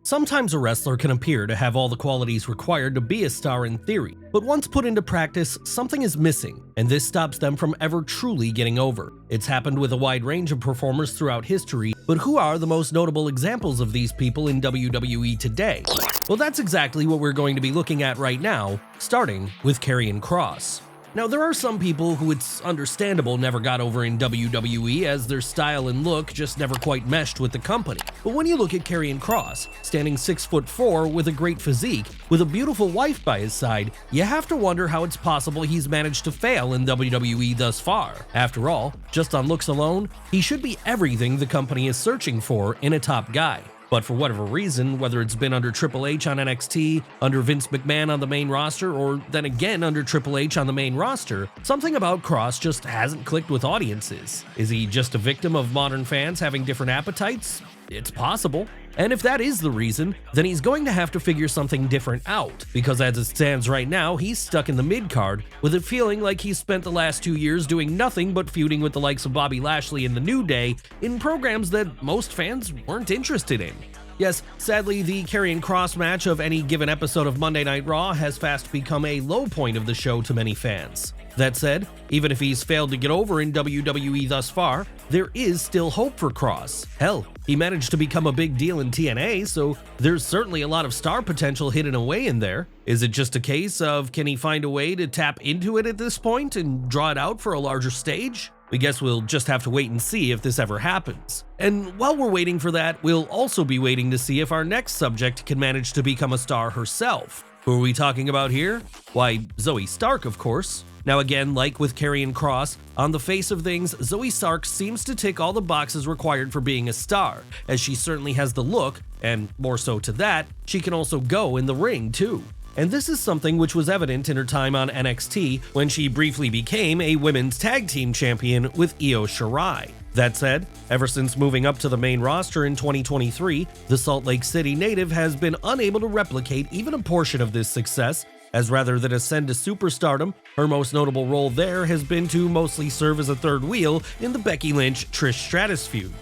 Sometimes a wrestler can appear to have all the qualities required to be a star in theory, but once put into practice, something is missing, and this stops them from ever truly getting over. It's happened with a wide range of performers throughout history, but who are the most notable examples of these people in WWE today? Well, that's exactly what we're going to be looking at right now, starting with Karrion Kross. Now, there are some people who it's understandable never got over in WWE as their style and look just never quite meshed with the company. But when you look at Karrion Kross, standing 6'4" with a great physique, with a beautiful wife by his side, you have to wonder how it's possible he's managed to fail in WWE thus far. After all, just on looks alone, he should be everything the company is searching for in a top guy. But for whatever reason, whether it's been under Triple H on NXT, under Vince McMahon on the main roster, or then again under Triple H on the main roster, something about Kross just hasn't clicked with audiences. Is he just a victim of modern fans having different appetites? It's possible. And if that is the reason, then he's going to have to figure something different out, because as it stands right now, he's stuck in the mid-card, with it feeling like he's spent the last 2 years doing nothing but feuding with the likes of Bobby Lashley and the New Day in programs that most fans weren't interested in. Yes, sadly, the Karrion Kross match of any given episode of Monday Night Raw has fast become a low point of the show to many fans. That said, even if he's failed to get over in WWE thus far, there is still hope for Kross. Hell, he managed to become a big deal in TNA, so there's certainly a lot of star potential hidden away in there. Is it just a case of can he find a way to tap into it at this point and draw it out for a larger stage? We guess we'll just have to wait and see if this ever happens. And while we're waiting for that, we'll also be waiting to see if our next subject can manage to become a star herself. Who are we talking about here? Why, Zoe Stark, of course. Now again, like with Karrion Kross, on the face of things, Zoe Stark seems to tick all the boxes required for being a star, as she certainly has the look, and more so to that, she can also go in the ring too. And this is something which was evident in her time on NXT when she briefly became a women's tag team champion with Io Shirai. That said, ever since moving up to the main roster in 2023, the Salt Lake City native has been unable to replicate even a portion of this success, as rather than ascend to superstardom, her most notable role there has been to mostly serve as a third wheel in the Becky Lynch-Trish Stratus feud.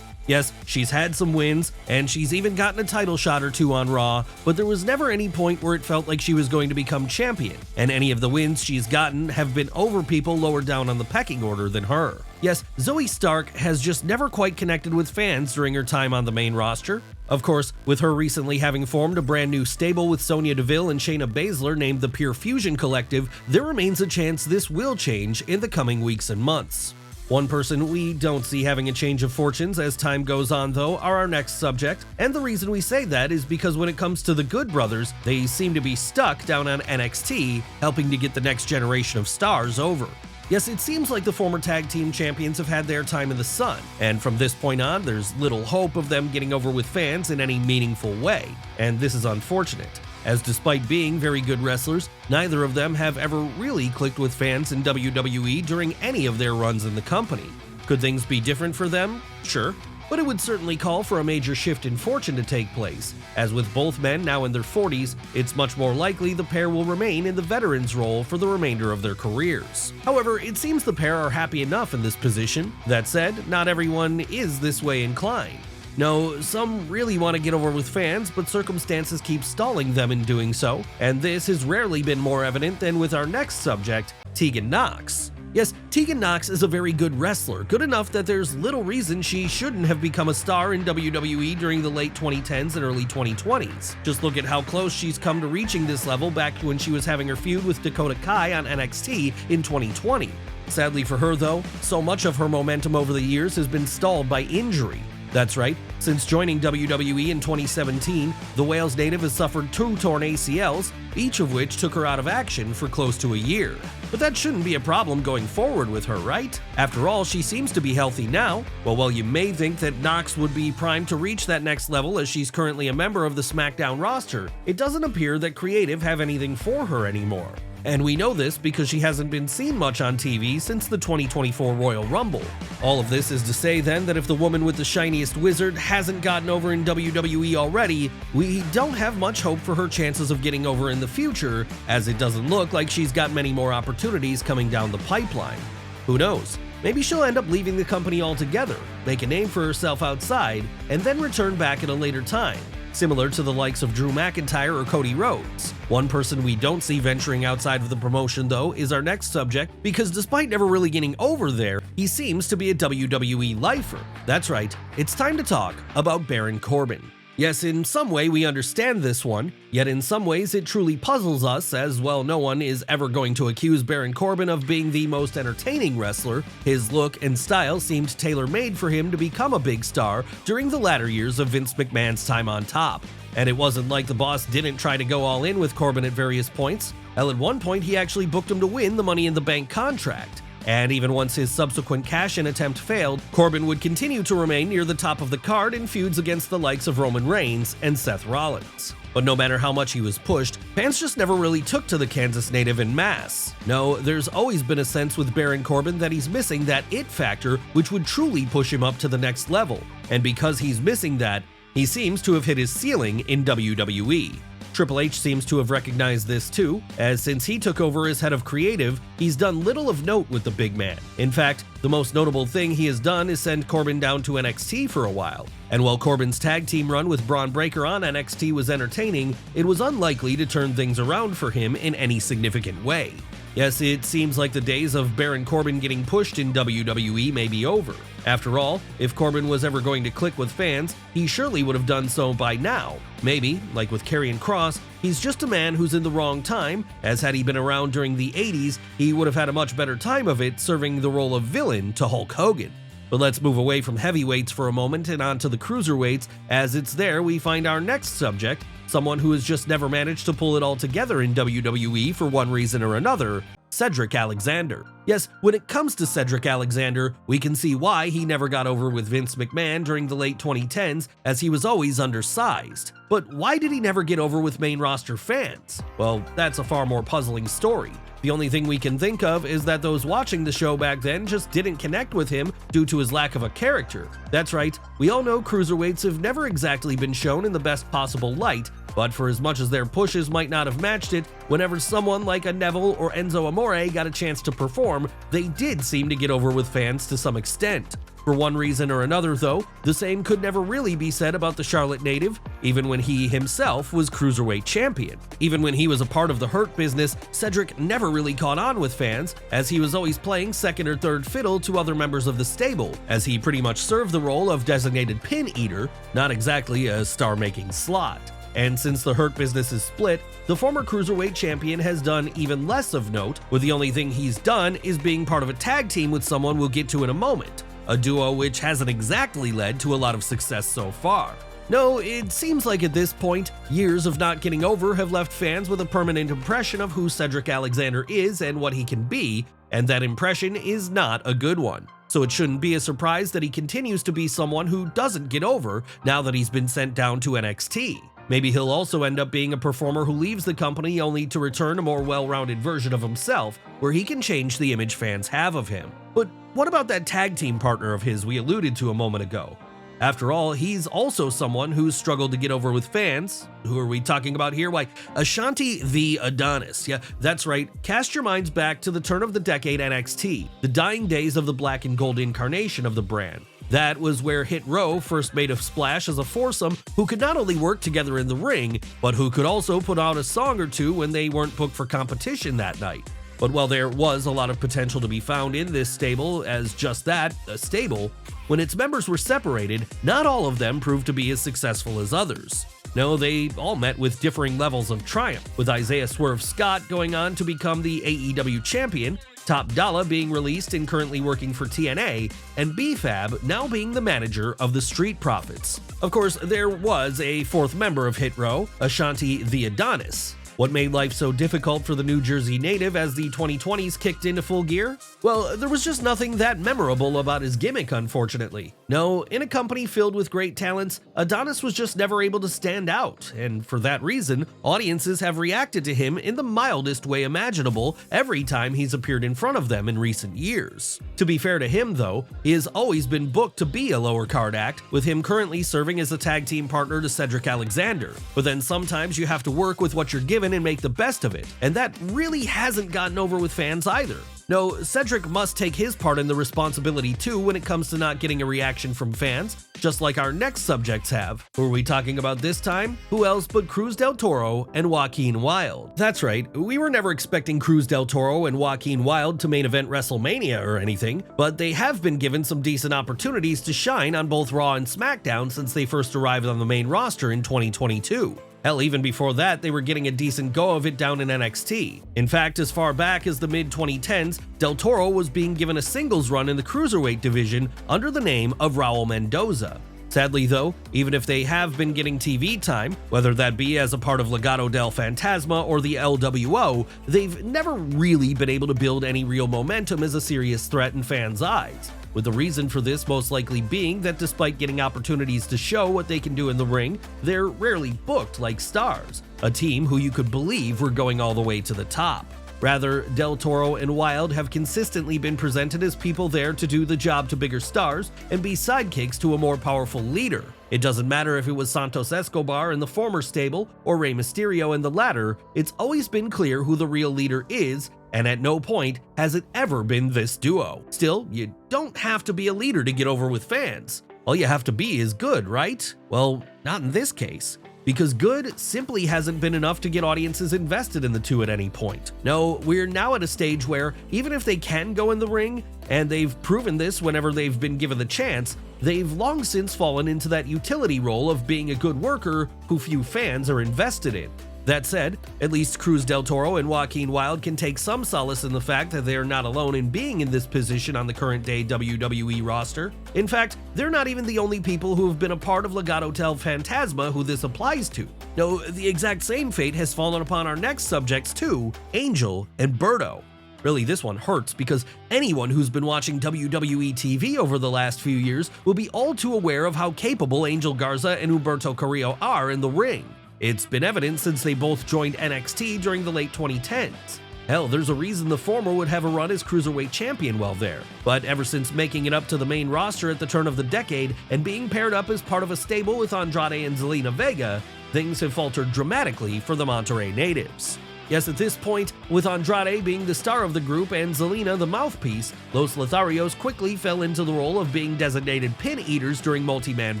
Yes, she's had some wins, and she's even gotten a title shot or two on Raw, but there was never any point where it felt like she was going to become champion, and any of the wins she's gotten have been over people lower down on the pecking order than her. Yes, Zoe Stark has just never quite connected with fans during her time on the main roster. Of course, with her recently having formed a brand new stable with Sonya Deville and Shayna Baszler named the Pure Fusion Collective, there remains a chance this will change in the coming weeks and months. One person we don't see having a change of fortunes as time goes on, though, are our next subject, and the reason we say that is because when it comes to the Good Brothers, they seem to be stuck down on NXT, helping to get the next generation of stars over. Yes, it seems like the former tag team champions have had their time in the sun, and from this point on, there's little hope of them getting over with fans in any meaningful way, and this is unfortunate, as despite being very good wrestlers, neither of them have ever really clicked with fans in WWE during any of their runs in the company. Could things be different for them? Sure. But it would certainly call for a major shift in fortune to take place, as with both men now in their 40s, it's much more likely the pair will remain in the veterans role for the remainder of their careers. However, it seems the pair are happy enough in this position. That said, not everyone is this way inclined. No, some really want to get over with fans, but circumstances keep stalling them in doing so, and this has rarely been more evident than with our next subject, Tegan Knox. Yes, Tegan Knox is a very good wrestler, good enough that there's little reason she shouldn't have become a star in WWE during the late 2010s and early 2020s. Just look at how close she's come to reaching this level back when she was having her feud with Dakota Kai on NXT in 2020. Sadly for her though, so much of her momentum over the years has been stalled by injury. That's right, since joining WWE in 2017, the Wales native has suffered 2 torn ACLs, each of which took her out of action for close to a year. But that shouldn't be a problem going forward with her, right? After all, she seems to be healthy now. Well, while you may think that Knox would be primed to reach that next level as she's currently a member of the SmackDown roster, it doesn't appear that creative have anything for her anymore. And we know this because she hasn't been seen much on TV since the 2024 Royal Rumble. All of this is to say then that if the woman with the shiniest wizard hasn't gotten over in WWE already, we don't have much hope for her chances of getting over in the future, as it doesn't look like she's got many more opportunities coming down the pipeline. Who knows? Maybe she'll end up leaving the company altogether, make a name for herself outside, and then return back at a later time, similar to the likes of Drew McIntyre or Cody Rhodes. One person we don't see venturing outside of the promotion, though, is our next subject, because despite never really getting over there, he seems to be a WWE lifer. That's right, it's time to talk about Baron Corbin. Yes, in some way we understand this one, yet in some ways it truly puzzles us, as well no one is ever going to accuse Baron Corbin of being the most entertaining wrestler. His look and style seemed tailor-made for him to become a big star during the latter years of Vince McMahon's time on top. And it wasn't like the boss didn't try to go all in with Corbin at various points. Hell, at one point he actually booked him to win the Money in the Bank contract. And even once his subsequent cash-in attempt failed, Corbin would continue to remain near the top of the card in feuds against the likes of Roman Reigns and Seth Rollins. But no matter how much he was pushed, fans just never really took to the Kansas native en masse. No, there's always been a sense with Baron Corbin that he's missing that it factor which would truly push him up to the next level. And because he's missing that, he seems to have hit his ceiling in WWE. Triple H seems to have recognized this too, as since he took over as head of creative, he's done little of note with the big man. In fact, the most notable thing he has done is send Corbin down to NXT for a while. And while Corbin's tag team run with Braun Breaker on NXT was entertaining, it was unlikely to turn things around for him in any significant way. Yes, it seems like the days of Baron Corbin getting pushed in WWE may be over. After all, if Corbin was ever going to click with fans, he surely would have done so by now. Maybe, like with Karrion Kross, he's just a man who's in the wrong time, as had he been around during the 80s, he would have had a much better time of it serving the role of villain to Hulk Hogan. But let's move away from heavyweights for a moment and onto the cruiserweights, as it's there we find our next subject, someone who has just never managed to pull it all together in WWE for one reason or another, Cedric Alexander. Yes, when it comes to Cedric Alexander, we can see why he never got over with Vince McMahon during the late 2010s, as he was always undersized. But why did he never get over with main roster fans? Well, that's a far more puzzling story. The only thing we can think of is that those watching the show back then just didn't connect with him due to his lack of a character. That's right, we all know cruiserweights have never exactly been shown in the best possible light, but for as much as their pushes might not have matched it, whenever someone like a Neville or Enzo Amore got a chance to perform, they did seem to get over with fans to some extent. For one reason or another though, the same could never really be said about the Charlotte native, even when he himself was Cruiserweight champion. Even when he was a part of the Hurt Business, Cedric never really caught on with fans, as he was always playing second or third fiddle to other members of the stable, as he pretty much served the role of designated pin eater, not exactly a star-making slot. And since the Hurt Business is split, the former Cruiserweight champion has done even less of note, with the only thing he's done is being part of a tag team with someone we'll get to in a moment. A duo which hasn't exactly led to a lot of success so far. No, it seems like at this point, years of not getting over have left fans with a permanent impression of who Cedric Alexander is and what he can be, and that impression is not a good one. So it shouldn't be a surprise that he continues to be someone who doesn't get over now that he's been sent down to NXT. Maybe he'll also end up being a performer who leaves the company only to return a more well-rounded version of himself, where he can change the image fans have of him. But what about that tag team partner of his we alluded to a moment ago? After all, he's also someone who's struggled to get over with fans. Who are we talking about here? Why, Ashanti The Adonis. Yeah, that's right. Cast your minds back to the turn of the decade NXT, the dying days of the black and gold incarnation of the brand. That was where Hit Row first made a splash as a foursome who could not only work together in the ring, but who could also put out a song or two when they weren't booked for competition that night. But while there was a lot of potential to be found in this stable as just that, a stable, when its members were separated, not all of them proved to be as successful as others. No, they all met with differing levels of triumph, with Isaiah Swerve Scott going on to become the AEW champion, Top Dollar being released and currently working for TNA, and B-Fab now being the manager of the Street Profits. Of course, there was a fourth member of Hit Row, Ashanti The Adonis. What made life so difficult for the New Jersey native as the 2020s kicked into full gear? Well, there was just nothing that memorable about his gimmick, unfortunately. No, in a company filled with great talents, Adonis was just never able to stand out, and for that reason, audiences have reacted to him in the mildest way imaginable every time he's appeared in front of them in recent years. To be fair to him, though, he has always been booked to be a lower card act, with him currently serving as a tag team partner to Cedric Alexander. But then sometimes you have to work with what you're given, in and make the best of it, and that really hasn't gotten over with fans either. No, Cedric must take his part in the responsibility too when it comes to not getting a reaction from fans, just like our next subjects have. Who are we talking about this time? Who else but Cruz del Toro and Joaquin Wilde. That's right, we were never expecting Cruz del Toro and Joaquin Wilde to main event WrestleMania or anything, but they have been given some decent opportunities to shine on both Raw and SmackDown since they first arrived on the main roster in 2022. Hell, even before that, they were getting a decent go of it down in NXT. In fact, as far back as the mid-2010s, Del Toro was being given a singles run in the Cruiserweight division under the name of Raul Mendoza. Sadly though, even if they have been getting TV time, whether that be as a part of Legado del Fantasma or the LWO, they've never really been able to build any real momentum as a serious threat in fans' eyes. With the reason for this most likely being that despite getting opportunities to show what they can do in the ring, they're rarely booked like stars, a team who you could believe were going all the way to the top. Rather, Del Toro and Wilde have consistently been presented as people there to do the job to bigger stars and be sidekicks to a more powerful leader. It doesn't matter if it was Santos Escobar in the former stable or Rey Mysterio in the latter, it's always been clear who the real leader is, and at no point has it ever been this duo. Still, you don't have to be a leader to get over with fans. All you have to be is good, right? Well, not in this case, because good simply hasn't been enough to get audiences invested in the two at any point. No, we're now at a stage where even if they can go in the ring, and they've proven this whenever they've been given the chance, they've long since fallen into that utility role of being a good worker who few fans are invested in. That said, at least Cruz del Toro and Joaquin Wilde can take some solace in the fact that they are not alone in being in this position on the current day WWE roster. In fact, they're not even the only people who have been a part of Legado del Fantasma who this applies to. No, the exact same fate has fallen upon our next subjects too, Angel and Berto. Really, this one hurts because anyone who's been watching WWE TV over the last few years will be all too aware of how capable Angel Garza and Humberto Carrillo are in the ring. It's been evident since they both joined NXT during the late 2010s. Hell, there's a reason the former would have a run as Cruiserweight champion while there. But ever since making it up to the main roster at the turn of the decade and being paired up as part of a stable with Andrade and Zelina Vega, things have faltered dramatically for the Monterrey natives. Yes, at this point, with Andrade being the star of the group and Zelina the mouthpiece, Los Lotharios quickly fell into the role of being designated pin eaters during multi-man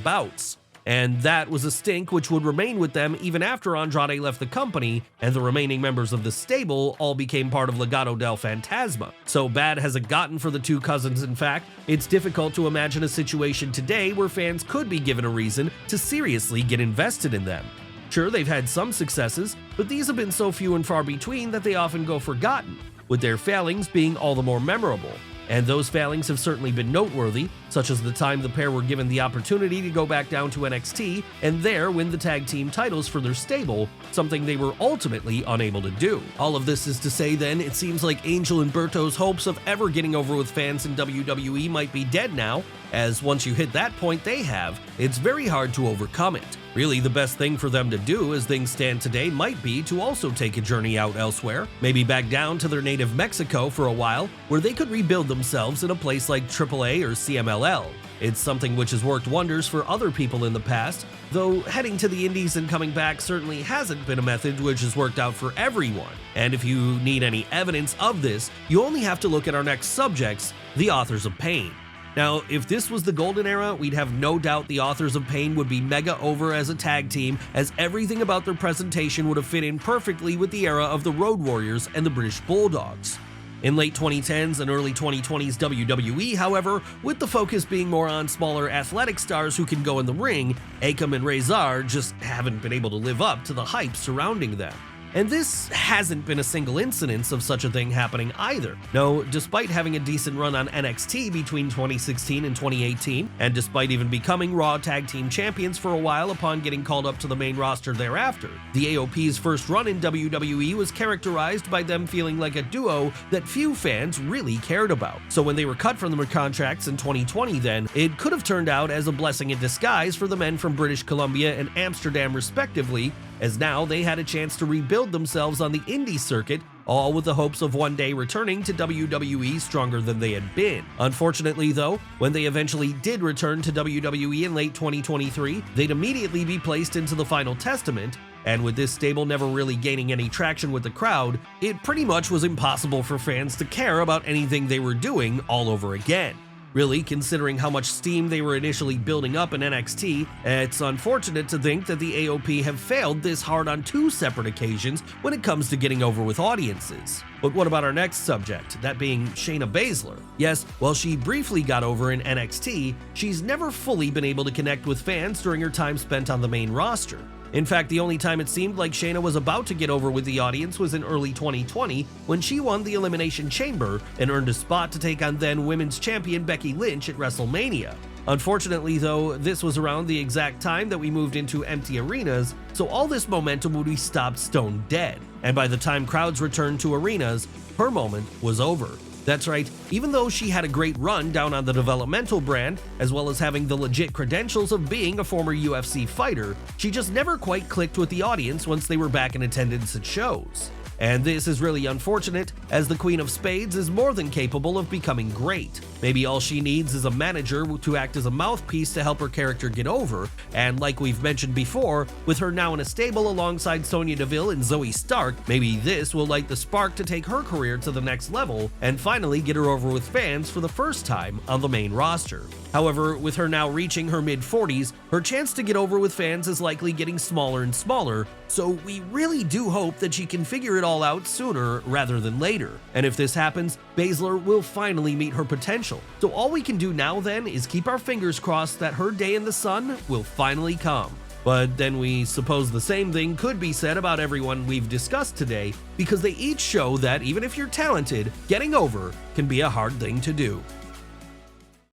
bouts. And that was a stink which would remain with them even after Andrade left the company and the remaining members of the stable all became part of Legado del Fantasma. So bad has it gotten for the two cousins, in fact, it's difficult to imagine a situation today where fans could be given a reason to seriously get invested in them. Sure, they've had some successes, but these have been so few and far between that they often go forgotten, with their failings being all the more memorable. And those failings have certainly been noteworthy, such as the time the pair were given the opportunity to go back down to NXT and there win the tag team titles for their stable, something they were ultimately unable to do. All of this is to say then, it seems like Angel and Berto's hopes of ever getting over with fans in WWE might be dead now, as once you hit that point they have, it's very hard to overcome it. Really, the best thing for them to do as things stand today might be to also take a journey out elsewhere, maybe back down to their native Mexico for a while, where they could rebuild themselves in a place like AAA or CMLL. It's something which has worked wonders for other people in the past, though heading to the indies and coming back certainly hasn't been a method which has worked out for everyone. And if you need any evidence of this, you only have to look at our next subjects, the Authors of Pain. Now, if this was the golden era, we'd have no doubt the Authors of Pain would be mega over as a tag team, as everything about their presentation would have fit in perfectly with the era of the Road Warriors and the British Bulldogs. In late 2010s and early 2020s WWE, however, with the focus being more on smaller athletic stars who can go in the ring, Akam and Razor just haven't been able to live up to the hype surrounding them. And this hasn't been a single incidence of such a thing happening either. No, despite having a decent run on NXT between 2016 and 2018, and despite even becoming Raw Tag Team Champions for a while upon getting called up to the main roster thereafter, the AOP's first run in WWE was characterized by them feeling like a duo that few fans really cared about. So when they were cut from their contracts in 2020 then, it could have turned out as a blessing in disguise for the men from British Columbia and Amsterdam respectively, as now they had a chance to rebuild themselves on the indie circuit, all with the hopes of one day returning to WWE stronger than they had been. Unfortunately though, when they eventually did return to WWE in late 2023, they'd immediately be placed into the Final Testament, and with this stable never really gaining any traction with the crowd, it pretty much was impossible for fans to care about anything they were doing all over again. Really, considering how much steam they were initially building up in NXT, it's unfortunate to think that the AOP have failed this hard on 2 separate occasions when it comes to getting over with audiences. But what about our next subject, that being Shayna Baszler? Yes, while she briefly got over in NXT, she's never fully been able to connect with fans during her time spent on the main roster. In fact, the only time it seemed like Shayna was about to get over with the audience was in early 2020 when she won the Elimination Chamber and earned a spot to take on then Women's Champion Becky Lynch at WrestleMania. Unfortunately though, this was around the exact time that we moved into empty arenas, so all this momentum would be stopped stone dead, and by the time crowds returned to arenas, her moment was over. That's right, even though she had a great run down on the developmental brand, as well as having the legit credentials of being a former UFC fighter, she just never quite clicked with the audience once they were back in attendance at shows. And this is really unfortunate, as the Queen of Spades is more than capable of becoming great. Maybe all she needs is a manager to act as a mouthpiece to help her character get over, and like we've mentioned before, with her now in a stable alongside Sonya Deville and Zoe Stark, maybe this will light the spark to take her career to the next level and finally get her over with fans for the first time on the main roster. However, with her now reaching her mid-40s, her chance to get over with fans is likely getting smaller and smaller, so we really do hope that she can figure it all out sooner rather than later. And if this happens, Baszler will finally meet her potential. So all we can do now then is keep our fingers crossed that her day in the sun will finally come. But then we suppose the same thing could be said about everyone we've discussed today, because they each show that even if you're talented, getting over can be a hard thing to do.